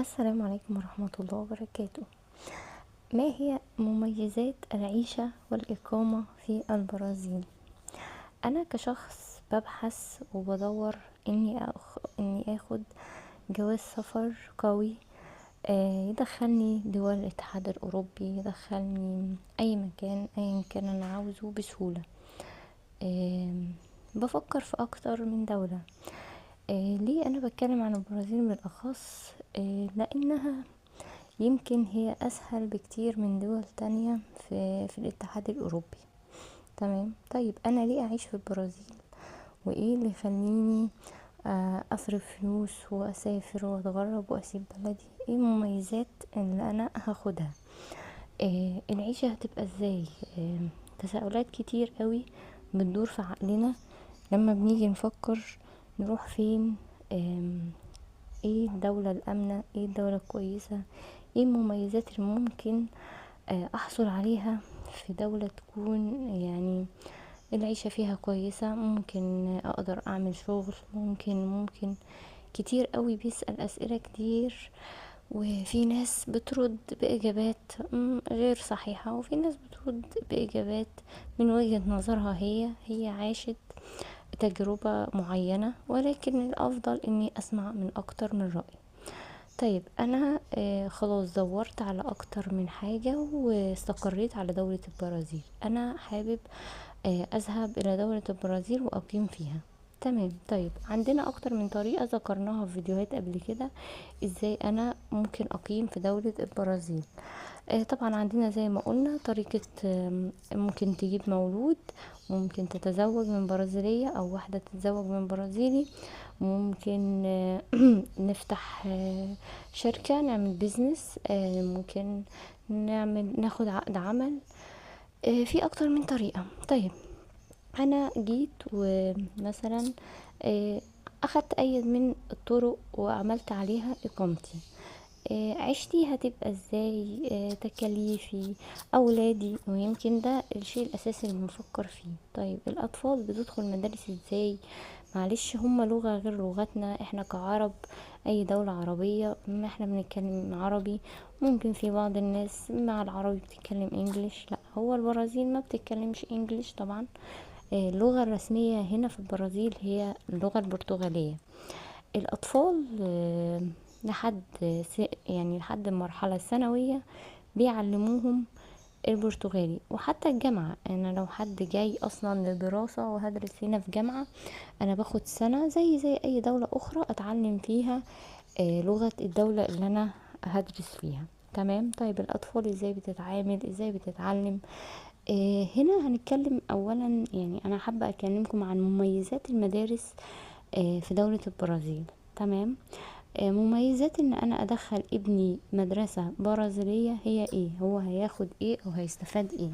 السلام عليكم ورحمة الله وبركاته. ما هي مميزات العيشة والإقامة في البرازيل؟ أنا كشخص ببحث وبدور إني أخد جواز سفر قوي، يدخلني دول الاتحاد الأوروبي، يدخلني أي مكان أيا كان أنا عاوزه بسهولة. آم، بفكر في أكتر من دولة. ليه أنا بتكلم عن البرازيل بالأخص؟ لأنها يمكن هي اسهل بكتير من دول تانية في الاتحاد الاوروبي. تمام، طيب انا ليه اعيش في البرازيل؟ وايه اللي يخليني اصرف فلوس واسافر واتغرب واسيب بلدي؟ ايه المميزات اللي انا هاخدها؟ العيشة هتبقى ازاي؟ تساؤلات كتير قوي بتدور في عقلنا لما بنيجي نفكر نروح فين. ايه الدولة الامنة، ايه الدولة الكويسة، ايه المميزات اللي ممكن احصل عليها في دولة تكون يعني العيشة فيها كويسة، ممكن اقدر اعمل شغل، ممكن كتير قوي بيسأل اسئلة كتير، وفي ناس بترد باجابات غير صحيحة، وفي ناس بترد باجابات من وجهة نظرها هي عاشت تجربة معينة، ولكن الافضل اني اسمع من اكتر من رأي. طيب انا خلاص دورت على اكتر من حاجة واستقريت على دولة البرازيل. انا حابب اذهب الى دولة البرازيل واقيم فيها. تمام، طيب عندنا اكتر من طريقة ذكرناها في فيديوهات قبل كده ازاي انا ممكن اقيم في دولة البرازيل. طبعا عندنا زي ما قلنا طريقة، ممكن تجيب مولود، ممكن تتزوج من برازيلية او واحدة تتزوج من برازيلي، ممكن نفتح شركة، نعمل بيزنس، ممكن ناخد عقد عمل. في اكتر من طريقة. طيب انا جيت ومثلا آه، اخدت اي من الطرق وعملت عليها اقامتي. عيشتي هتبقى ازاي؟ تكاليفي، اولادي، ويمكن ده الشيء الاساسي اللي بنفكر فيه. طيب الاطفال بتدخل مدارس ازاي؟ معلش هما لغة غير لغتنا احنا كعرب. اي دولة عربية ما احنا بنتكلم عربي، ممكن في بعض الناس مع العربي بتتكلم انجليش، لا هو البرازيل ما بتتكلمش انجليش طبعا. اللغة الرسمية هنا في البرازيل هي اللغة البرتغالية. الأطفال لحد يعني لحد المرحلة الثانوية بيعلموهم البرتغالي، وحتى الجامعة أنا لو حد جاي أصلا للدراسة وهدرس هنا في جامعة، أنا باخد سنة زي أي دولة أخرى أتعلم فيها لغة الدولة اللي أنا هدرس فيها. تمام، طيب الأطفال ازاي بتتعامل، ازاي بتتعلم؟ هنا هنتكلم اولا، يعني انا حابة اكلمكم عن مميزات المدارس في دولة البرازيل. تمام، مميزات ان انا ادخل ابني مدرسة برازيلية هي ايه؟ هو هياخد ايه او هيستفاد ايه؟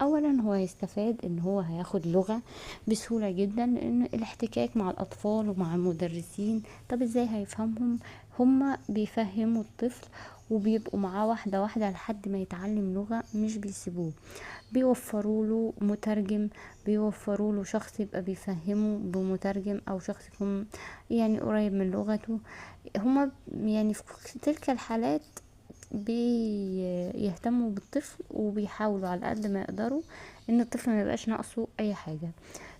اولا هو هيستفاد ان هو هياخد لغة بسهولة جدا، لان الاحتكاك مع الاطفال ومع المدرسين. طب ازاي هيفهمهم؟ هما بيفهموا الطفل وبيبقوا معاه واحدة واحدة لحد ما يتعلم لغة، مش بيسيبوه. بيوفروا له مترجم، بيوفروا له شخص يبقى بيفهمه بمترجم، او شخص يكون يعني قريب من لغته. هما يعني في تلك الحالات بيهتموا بالطفل وبيحاولوا على قد ما يقدروا ان الطفل ما يبقاش ناقصه اي حاجة.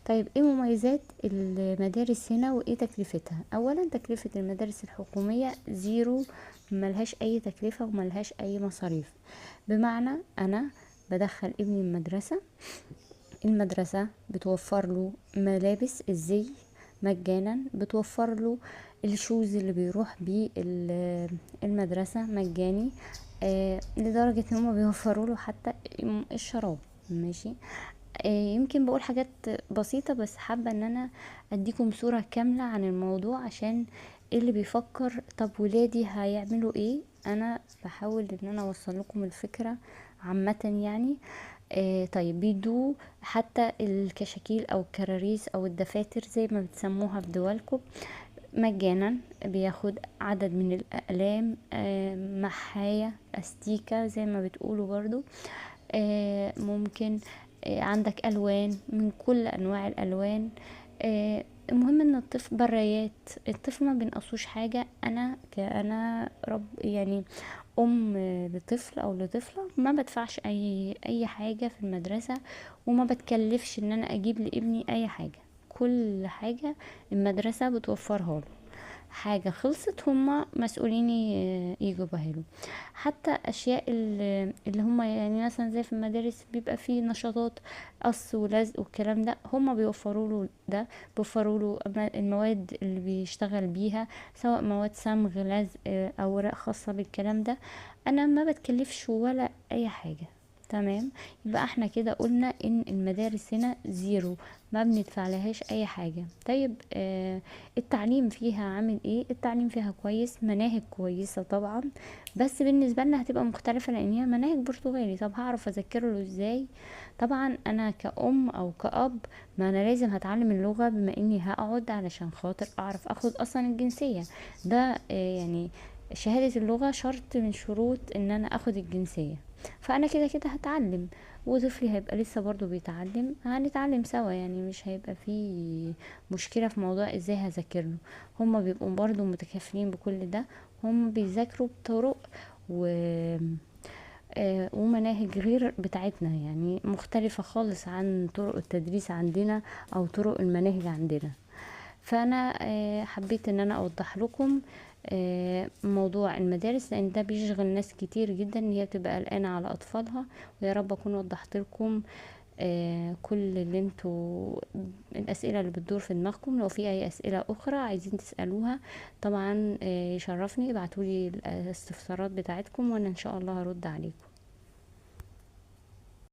طيب ايه مميزات المدارس هنا وايه تكلفتها؟ اولا تكلفة المدارس الحكومية زيرو، ملهاش اي تكلفة وملهاش اي مصاريف. بمعنى انا بدخل ابني المدرسة بتوفر له ملابس الزي مجانا، بتوفر له الشوز اللي بيروح بيه المدرسة مجاني، لدرجة ان هم بيوفروا له حتى الشراب. ماشي. يمكن بقول حاجات بسيطة، بس حابة ان انا اديكم صورة كاملة عن الموضوع، عشان اللي بيفكر طب ولادي هيعملوا ايه، انا بحاول ان انا اوصل لكم الفكرة عامة يعني. طيب بيدوا حتى الكشاكيل او الكراريس او الدفاتر زي ما بتسموها في دولكم مجانا، بياخد عدد من الاقلام، محاية استيكة زي ما بتقولوا برضو. ممكن عندك الوان من كل انواع الالوان. المهم ان الطفل بريات، الطفل ما بينقصوش حاجة. انا رب يعني ام لطفل او لطفلة، ما بدفعش اي حاجة في المدرسة، وما بتكلفش ان انا اجيب لابني اي حاجة. كل حاجة المدرسة بتوفرها له، حاجة خلصت هما مسؤولين يجيبوها له. حتى اشياء اللي هما يعني مثلا زي في المدارس بيبقى فيه نشاطات قص ولزق والكلام ده، هما بيوفروا له ده، بيوفروا له المواد اللي بيشتغل بيها، سواء مواد صمغ، لزق، اوراق خاصة بالكلام ده. انا ما بتكلفش ولا اي حاجة. تمام. يبقى احنا كده قلنا ان المدارس هنا زيرو، ما بندفع لهاش اي حاجة. طيب التعليم فيها عامل ايه؟ التعليم فيها كويس، مناهج كويسة طبعا، بس بالنسبة لنا هتبقى مختلفة لان هي مناهج برتغالي. طب هعرف اذاكر له ازاي؟ طبعا انا كأم او كأب، ما انا لازم هتعلم اللغة، بما اني هقعد علشان خاطر اعرف اخد اصلا الجنسية. ده يعني شهادة اللغة شرط من شروط ان انا اخد الجنسية. فانا كده كده هتعلم، وطفلي هيبقى لسه برضو بيتعلم، هنتعلم سوا يعني، مش هيبقى فيه مشكلة في موضوع ازاي هذاكرله. هما بيبقوا برضو متكافلين بكل ده، هم بيذاكروا بطرق و ومناهج غير بتاعتنا، يعني مختلفة خالص عن طرق التدريس عندنا او طرق المناهج عندنا. فانا حبيت ان انا اوضح لكم موضوع المدارس، لان ده بيشغل ناس كتير جدا ان هي تبقى قلقانة على اطفالها. ويا رب اكون وضحت لكم كل اللي انتوا الاسئلة اللي بتدور في دماغكم. لو في اي اسئلة اخرى عايزين تسألوها، طبعا يشرفني، ابعتولي الاستفسارات بتاعتكم وانا ان شاء الله هرد عليكم.